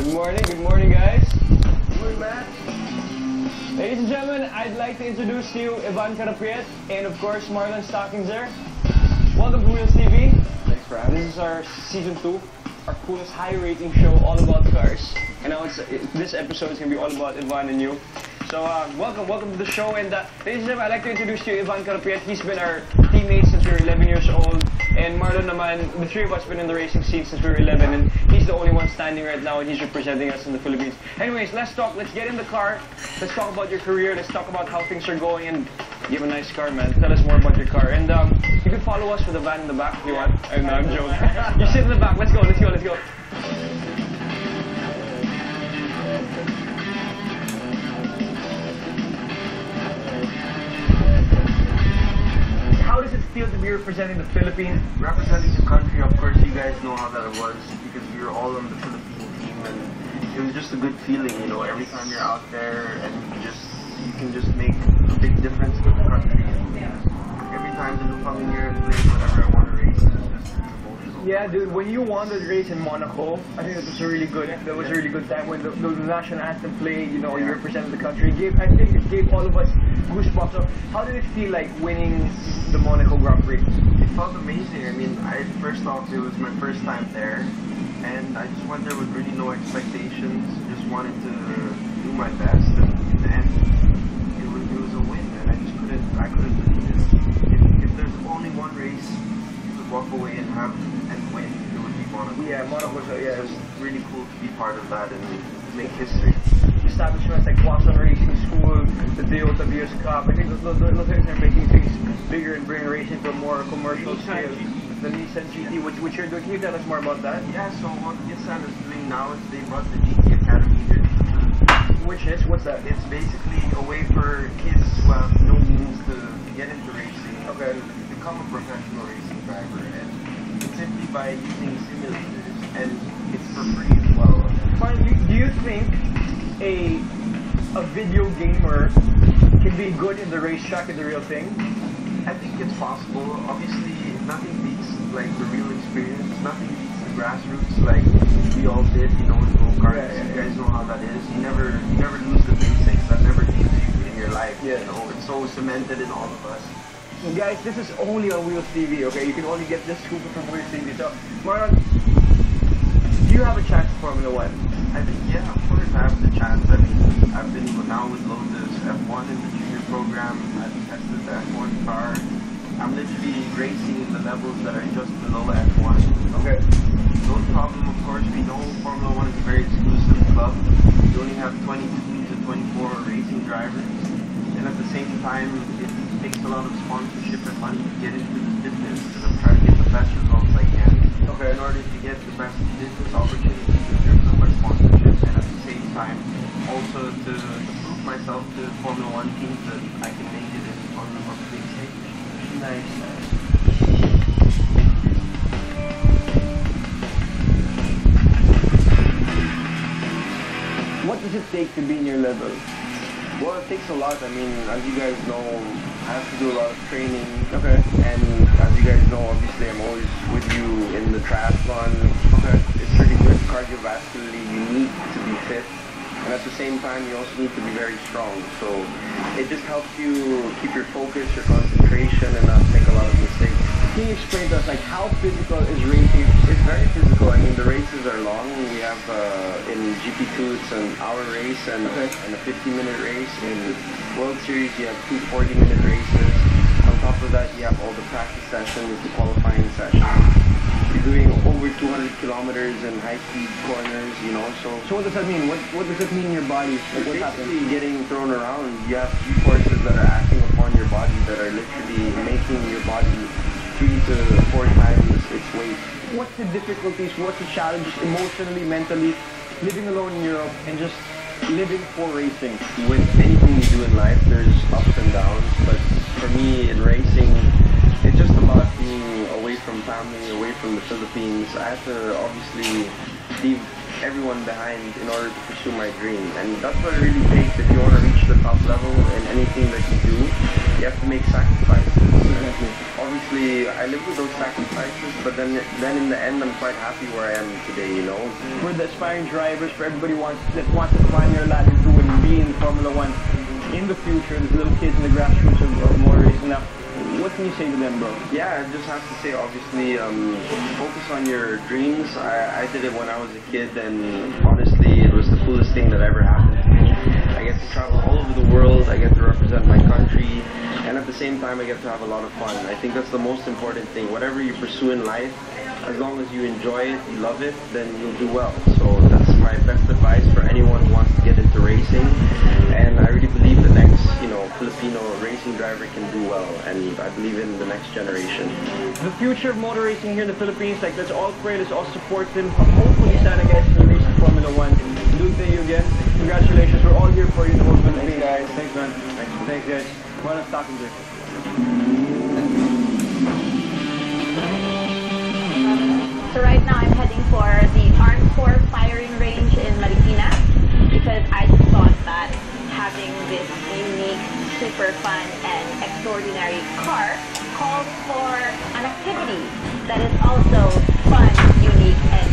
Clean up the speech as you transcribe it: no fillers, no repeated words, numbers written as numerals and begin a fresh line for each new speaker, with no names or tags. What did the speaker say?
Good morning guys.
Good morning, Matt.
Ladies and gentlemen, I'd like to introduce to you Ivan Karapiet and of course Marlon Stockinger. Welcome to Wheels TV.
Thanks for having me.
This is our season 2, our coolest high rating show all about cars. And now this episode is going to be all about Ivan and you. So welcome to the show, and ladies and gentlemen, I'd like to introduce to you Ivan Karapiet. He's been our teammate since we were 11 years old, and Marlon naman, the three of us have been in the racing scene since we were 11, and he's the only one standing right now, and he's representing us in the Philippines. Anyways, let's get in the car, let's talk about your career, let's talk about how things are going, and you have a nice car, man. Tell us more about your car, and you can follow us with the van in the back if you want. I'm joking. You sit in the back, let's go. How does it feel to be representing the Philippines?
Representing the country, of course, you guys know how that was because we were all on the Philippine team, and it was just a good feeling, you know. Every time you're out there, and you can just make a big difference with the country. And every time that I'm coming here and playing whatever I want to race, it's just emotional.
Yeah, dude. When you won the race in Monaco, I think that was a really good. That was a really good time when the national anthem played. You know, you represented the country. I think it gave all of us goosebumps. So how did it feel like winning the Monaco Grand Prix?
It felt amazing. I mean, first off, it was my first time there, and I just went there with really no expectations. Just wanted to do my best, and in the end, it was a win, and I couldn't believe it. If there's only one race you could walk away and win, it would be Monaco.
Yeah, Monaco was
it was really cool to be part of that and make history.
Establishments like Watson Racing School, the Toyota Vios Cup, I think those things are making things bigger and bring racing to a more commercial scale. The Nissan GT, which you're doing, can you tell us more about that?
Yeah, so what Nissan is doing now is they brought the GT Academy here.
What's that?
It's basically a way for kids who have no means to get into racing,
okay,
to become a professional racing driver, and it's simply by using simulators, and it's for free as well.
Finally, do you think a video gamer can be good in the racetrack in the real thing?
I think it's possible. Obviously, nothing beats like the real experience. Nothing beats the grassroots like we all did, you know, with go-karts.
Yeah.
You guys know how that is. You never lose the basics. That never leaves you in your life.
Yeah.
You know, it's so cemented in all of us.
Guys, this is only on Wheels TV, okay? You can only get this scoop from Wheels TV. So, Marlon, do you have a chance for Formula 1?
I think, yeah, of course I have the chance. I mean, I've been now with Lotus F1 in the junior program. I've tested the F1 car. I'm literally racing in the levels that are just below F1.
Okay.
No problem, of course. We know Formula 1 is a very exclusive club. You only have 22 to 24 racing drivers. And at the same time, it takes a lot of sponsorship and money to get into this business. And I'm trying to get the best results I can.
Okay.
In order to get the best business opportunities in terms of my sponsorship, and at the same time, also to prove myself to Formula 1 teams that I can make it on the big stage.
Nice. What does it take to be in your level?
Well, it takes a lot. I mean, as you guys know, I have to do a lot of training.
Okay.
And as you guys know, obviously, I'm always with you in the triathlon.
Okay.
It's pretty good cardiovascularly. You need to be fit. And at the same time, you also need to be very strong. So it just helps you keep your focus, your concentration, and not make a lot of mistakes.
Can you explain to us, like, how physical is racing?
It's very physical. I mean, the races are long. We have, in GP2, it's an hour race and a 50-minute race. In World Series, you have two 40-minute races. On top of that, you have all the practice sessions, the qualifying sessions. You're doing over 200 kilometers in high-speed corners, you know, so
what does that mean? What does it mean in your body? Like, what happens?
basically getting thrown around. You have G-forces that are acting upon your body that are literally making your body 3 to 4 times its weight.
What's the difficulties? What's the challenges emotionally, mentally, living alone in Europe and just living for racing?
With anything you do in life, there's ups and downs, but for me in racing, it's just about being away from family, away from the Philippines. I had to obviously leave everyone behind in order to pursue my dream, and that's what it really takes if you want to reach the top level in anything that you do. you have to make sacrifices.
Exactly.
Obviously, I live with those sacrifices, but then in the end, I'm quite happy where I am today, you know?
For the aspiring drivers, for everybody that wants to climb your ladder to and be in Formula One in the future, the little kids in the grassroots of motor racing now, what can you say to them, bro?
Yeah, I just have to say, obviously, focus on your dreams. I did it when I was a kid, and honestly, it was the coolest thing that ever happened to me. I get to travel all over the world, I get to represent my country, and at the same time, I get to have a lot of fun. I think that's the most important thing. Whatever you pursue in life, as long as you enjoy it, you love it, then you'll do well. So that's my best advice for anyone who wants to get into racing. And I really believe the next, Filipino racing driver can do well. And I believe in the next generation.
The future of motor racing here in the Philippines, like, let's all pray, let's all support him. Hopefully, sana guys, he reaches Formula One. Dude, thank you again. Congratulations. We're all here for you in the whole Philippines.
Thanks, guys.
Thanks, man. Thanks, guys. Well, I'm talking to you.
So right now I'm heading for the Armed Corps firing range in Marikina because I just thought that having this unique, super fun and extraordinary car calls for an activity that is also fun, unique, and